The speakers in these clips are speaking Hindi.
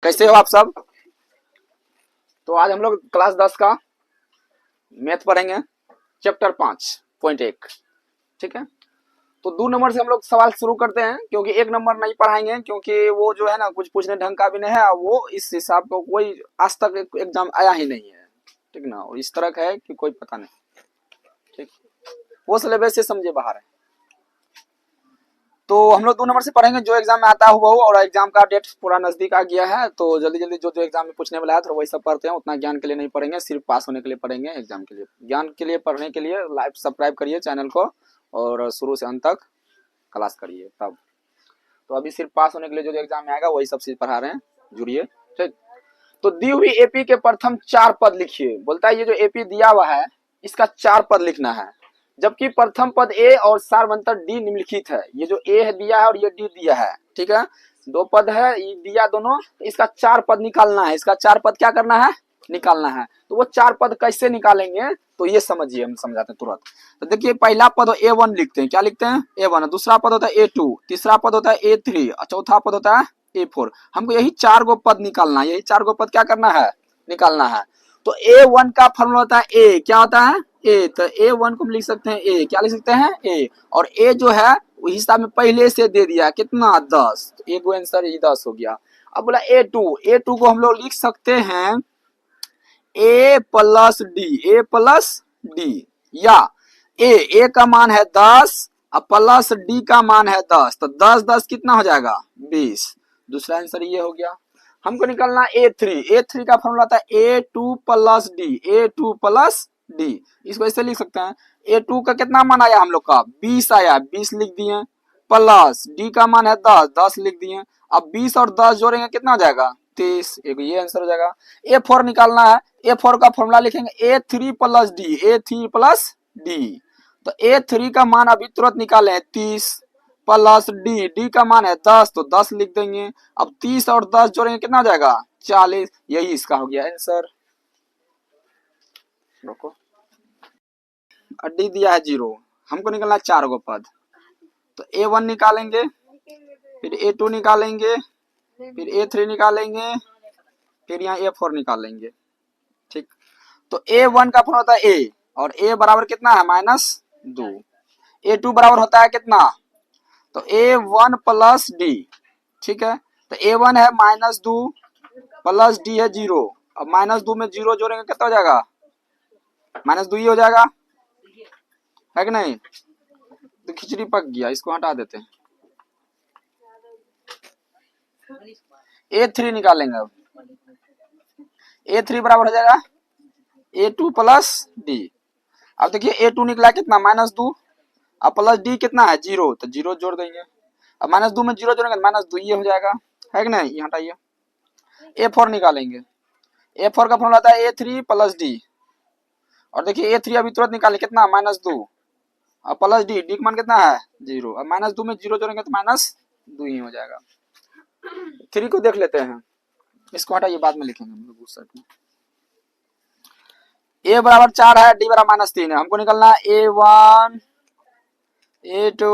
कैसे हो आप सब? तो आज हम लोग क्लास 10 का मैथ पढ़ेंगे, चैप्टर 5.1। ठीक है, तो 2 नंबर से हम लोग सवाल शुरू करते हैं, क्योंकि 1 नंबर नहीं पढ़ाएंगे, क्योंकि वो जो है ना कुछ पूछने ढंग का भी नहीं है, वो इस हिसाब का कोई आज तक एग्जाम आया ही नहीं है। ठीक ना, और इस तरह का है कि कोई पता नहीं। ठीक, वो सिलेबस से समझे बाहर है। तो हम लोग 2 नंबर से पढ़ेंगे, जो एग्जाम में आता हुआ हो, और एग्जाम का डेट पूरा नजदीक आ गया है, तो जल्दी जल्दी जो जो एग्जाम में पूछने वाला है तो वही सब पढ़ते हैं। उतना ज्ञान के लिए नहीं पढ़ेंगे, सिर्फ पास होने के लिए पढ़ेंगे। एग्जाम के लिए, ज्ञान के लिए पढ़ने के लिए लाइव सब्सक्राइब करिए चैनल को, और शुरू से अंत तक क्लास करिए तब। तो अभी सिर्फ पास होने के लिए जो जो एग्जाम में आएगा वही सब चीज पढ़ा रहे हैं, जुड़िए। ठीक, तो दी हुई एपी के प्रथम 4 पद लिखिए। बोलता है ये जो एपी दिया हुआ है इसका 4 पद लिखना है, जबकि प्रथम पद ए और सार्वंतर डी निम्नलिखित है। ये जो ए है दिया है और ये डी दिया है, ठीक है, 2 पद है, ये दिया दोनों, तो इसका 4 पद निकालना है। इसका 4 पद क्या करना है? निकालना है। तो वो 4 पद कैसे निकालेंगे तो ये समझिए, हम समझाते हैं तुरंत। तो देखिए, पहला पद A1 लिखते हैं। क्या लिखते हैं? A1। दूसरा पद होता है A2, तीसरा पद होता है A3, और चौथा पद होता है A4। हमको यही 4 गो पद निकालना है। यही 4 गो पद क्या करना है? निकालना है। तो A1 का फॉर्मूला होता है A। क्या होता है? ए। तो A1 को हम लिख सकते हैं ए। क्या लिख सकते हैं? ए। और ए जो है वो हिसाब में पहले से दे दिया, कितना? 10। तो एक आंसर ये 10 हो गया। अब बोला A2। A2 को हम लोग लिख सकते हैं A plus D. A plus D, या ए का मान है 10 और प्लस डी का मान है 10। तो 10 10 कितना हो जाएगा? 20। दूसरा आंसर ये हो गया। हमको निकालना A3। A3 का फॉर्मूला आता है A2 plus D. A2 plus D, इसको ऐसे लिख सकते हैं। A2 का कितना मान आया हम लोग का? 20 आया, 20 लिख दिए। प्लस डी का मान है 10, 10 लिख दिए। अब 20 और 10 जोड़ेंगे कितना हो जाएगा? 30। एक ये आंसर हो जाएगा। A4 निकालना है। A4 का फॉर्मूला लिखेंगे A3 plus D. A3 plus D, तो A3 का मान अभी तुरंत निकाले 30, प्लस डी, डी का मान है 10, तो 10 लिख देंगे। अब 30 और 10 जोड़ेंगे कितना हो जाएगा? 40। यही इसका हो गया आंसर। रुको, डी दिया है 0, हमको निकलना 4 गो पद। तो A1 निकालेंगे, फिर A2 निकालेंगे, फिर A3 निकालेंगे, फिर यहाँ A4 निकालेंगे। ठीक, तो A1 का फॉर्मूला होता है A, और A बराबर कितना है? -2। A2 बराबर होता है कितना? तो A1 प्लस डी। ठीक है, तो A1 है -2 प्लस डी है 0। अब -2 में 0 जोड़ेंगे कितना हो जाएगा? -2 ही हो जाएगा, है कि नहीं? तो खिचड़ी पक गया, इसको हटा देते हैं। A3 निकालेंगे। अब A3 बराबर हो जाएगा A2 प्लस डी। अब देखिए A2 निकला कितना? -2, अब प्लस डी कितना है? 0, तो 0 जोड़ देंगे। अब -2 में 0 जोड़ेंगे -2 ये हो जाएगा, है कि नहीं? ये हटाइए। A4 निकालेंगे। A4 का फॉर्मूला आता है A3 प्लस डी, और देखिए A3 अभी तुरंत निकाले कितना? -2, अब प्लस डी, डी का मान कितना है? 0। अब -2 में 0 जोड़ेंगे तो -2 ही हो जाएगा। 3 को देख लेते हैं, इसको हटाइए, बाद में लिखेंगे हम लोग उस साइड में। A बराबर 4 है, डी बराबर -3 है। हमको निकलना है A1, A2,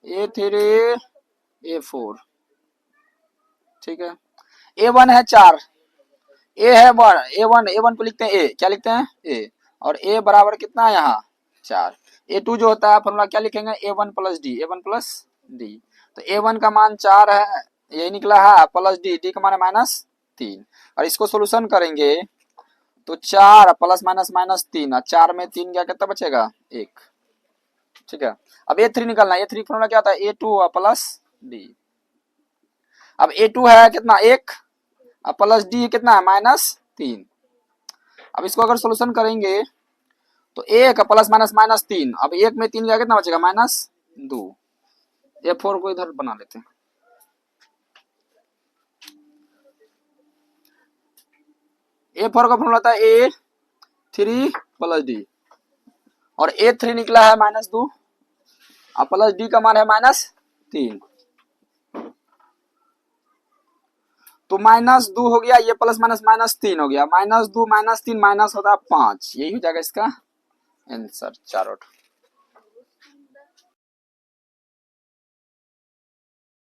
A3, A4। ठीक है, A1 है 4, A है 1, A1 को लिखते हैं A। क्या लिखते हैं? A। और A बराबर कितना है यहाँ? 4। A2 जो होता है फॉर्मूला क्या लिखेंगे? A1 plus D. A1 plus D, तो A1 का मान 4 है, यही निकला है, प्लस डी, डी का मान है -3। और इसको सोल्यूशन करेंगे तो 4 प्लस -3, 4 में 3 गया, कितना बचेगा? 1। ठीक है, अब A3 निकालना है। A3 फॉर्मूला क्या होता है? A2 plus D. अब A2 है कितना? 1, अब प्लस डी कितना है? -3। अब इसको अगर सोल्यूशन करेंगे तो 1 प्लस -3, अब 1 में 3 गया, कितना बचेगा? -2। A4 को इधर बना लेते हैं। A4 का फॉर्मूला होता है A3 प्लस डी, और A3 निकला है -2, और प्लस डी का मान है -3, तो -2 हो गया, ये प्लस -3 हो गया। -2 -3 माइनस होता है 5, यही हो जाएगा इसका आंसर, 4।